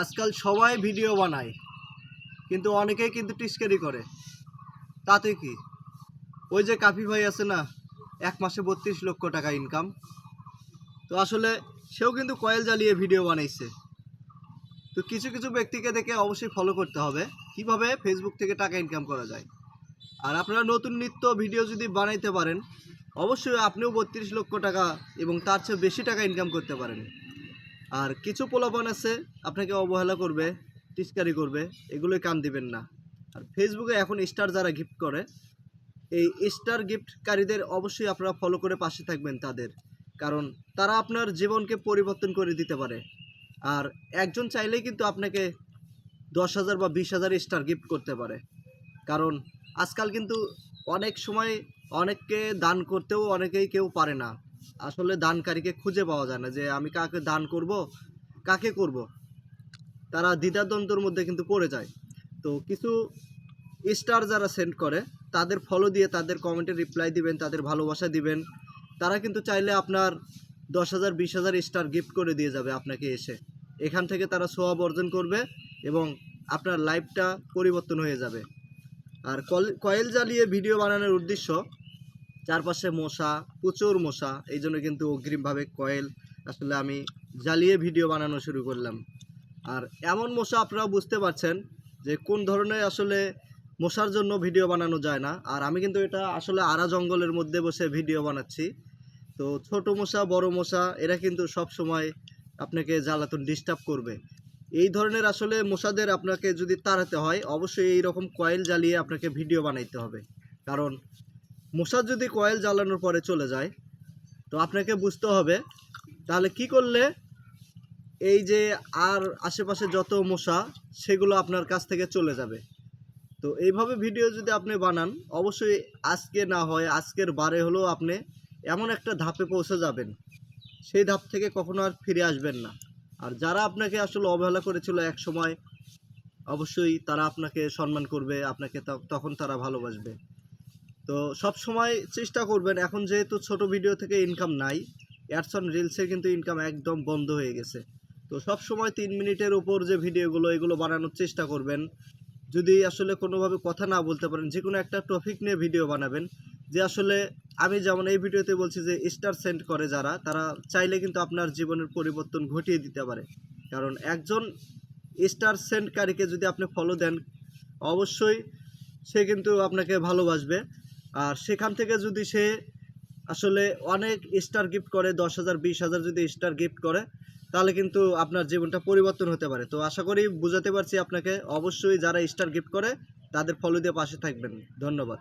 আজকাল সবাই ভিডিও বানায়, কিন্তু অনেকেই কিন্তু টিস্কারি করে। তাতে কি, ওই যে কাফি ভাই আছে না, 1 মাসে 32 লক্ষ টাকা ইনকাম। তো আসলে সেও কিন্তু কয়েল জ্বালিয়ে ভিডিও বানাইছে। তো কিছু কিছু ব্যক্তিকে দেখে অবশ্যই ফলো করতে হবে কিভাবে ফেসবুক থেকে টাকা ইনকাম করা যায়। আর আপনারা নতুন নিত্য ভিডিও যদি বানাইতে পারেন, অবশ্যই আপনিও 32 লক্ষ টাকা এবং তার চেয়ে বেশি টাকা ইনকাম করতে পারেন। আর কিছু পোলাপান আছে আপনাকে অবহেলা করবে, টিস্কারি করবে, এগুলোই কান দিবেন না। আর ফেসবুকে এখন স্টার যারা গিফট করে, এই স্টার গিফটকারীদের অবশ্যই আপনারা ফলো করে পাশে থাকবেন তাদের, কারণ তারা আপনার জীবনকে পরিবর্তন করে দিতে পারে। আর একজন চাইলেই কিন্তু আপনাকে 10,000 বা 20,000 স্টার গিফট করতে পারে। কারণ আজকাল কিন্তু অনেক সময় অনেককে দান করতেও অনেকেই কেউ পারে না। আসলে দানকারীকে খুঁজে পাওয়া যায় না, যে আমি কাকে দান করব, কাকে করব। তারা দ্বিধাদ্বন্দ্বের মধ্যে কিন্তু পড়ে যায়। তো কিছু স্টার যারা সেন্ড করে, তাদের ফলো দিয়ে তাদের কমেন্টে রিপ্লাই দিবেন, তাদের ভালোবাসা দিবেন। তারা কিন্তু চাইলে আপনার 10,000 20,000 স্টার গিফট করে দিয়ে যাবে আপনাকে এসে। এখান থেকে তারা সোয়াব অর্জন করবে এবং আপনার লাইফটা পরিবর্তন হয়ে যাবে। আর কয়েল জ্বালিয়ে ভিডিও বানানোর উদ্দেশ্য, চারপাশে মশা, প্রচুর মশা, এই জন্য কিন্তু অগ্রিমভাবে কয়েল আসলে আমি জ্বালিয়ে ভিডিও বানানো শুরু করলাম। আর এমন মশা আপনারা বুঝতে পারছেন যে কোন ধরনের আসলে মশার জন্য ভিডিও বানানো যায় না। আর আমি কিন্তু এটা আসলে আরা জঙ্গলের মধ্যে বসে ভিডিও বানাচ্ছি। তো ছোট মশা বড় মশা এরা কিন্তু সব সময় আপনাকে জ্বালাতন ডিস্টার্ব করবে। এই ধরনের আসলে মশাদের আপনাকে যদি তাড়াতে হয়, অবশ্যই এই রকম কয়েল জ্বালিয়ে আপনাকে ভিডিও বানাইতে হবে। কারণ মশা যদি কয়েল জ্বালানোর পরে চলে যায়, তো আপনাকে বুঝতে হবে তাহলে কি করলে এই যে আর আশেপাশে যত মশা সেগুলো আপনার কাছ থেকে চলে যাবে। তো এইভাবে ভিডিও যদি আপনি বানান, অবশ্যই আজকে না হয় আজকের বারে হলেও আপনি এমন একটা ধাপে পৌঁছে যাবেন, সেই ধাপ থেকে কখনো আর ফিরে আসবেন না। আর যারা আপনাকে আসলে অবহেলা করেছিল এক সময়, অবশ্যই তারা আপনাকে সম্মান করবে, আপনাকে তখন তারা ভালোবাসবে। তো সব সময় চেষ্টা করবেন, এখন যেহেতু ছোট ভিডিও থেকে ইনকাম নাই, অ্যাডস অন রিলসে কিন্তু ইনকাম একদম বন্ধ হয়ে গেছে। তো সব সময় 3 মিনিটের উপর যে ভিডিওগুলো এগুলো বানানোর চেষ্টা করবেন। যদি আসলে কোনোভাবে কথা না বলতে পারেন, যে কোনো একটা টপিক নিয়ে ভিডিও বানাবেন। যে আসলে আমি যেমন এই ভিডিওতে বলছি যে স্টার সেন্ড করে যারা, তারা চাইলে কিন্তু আপনার জীবনের পরিবর্তন ঘটিয়ে দিতে পারে। কারণ একজন স্টার সেন্ডকারীকে যদি আপনি ফলো দেন, অবশ্যই সে কিন্তু আপনাকে ভালোবাসবে। আর সেখান থেকে যদি সে আসলে অনেক স্টার গিফট করে, 10,000 20,000 যদি স্টার গিফট করে, তাহলে কিন্তু আপনার জীবনটা পরিবর্তন হতে পারে। তো আশা করি বুঝাতে পারছি আপনাকে। অবশ্যই যারা স্টার গিফট করে তাদের ফলো দিয়ে পাশে থাকবেন। ধন্যবাদ।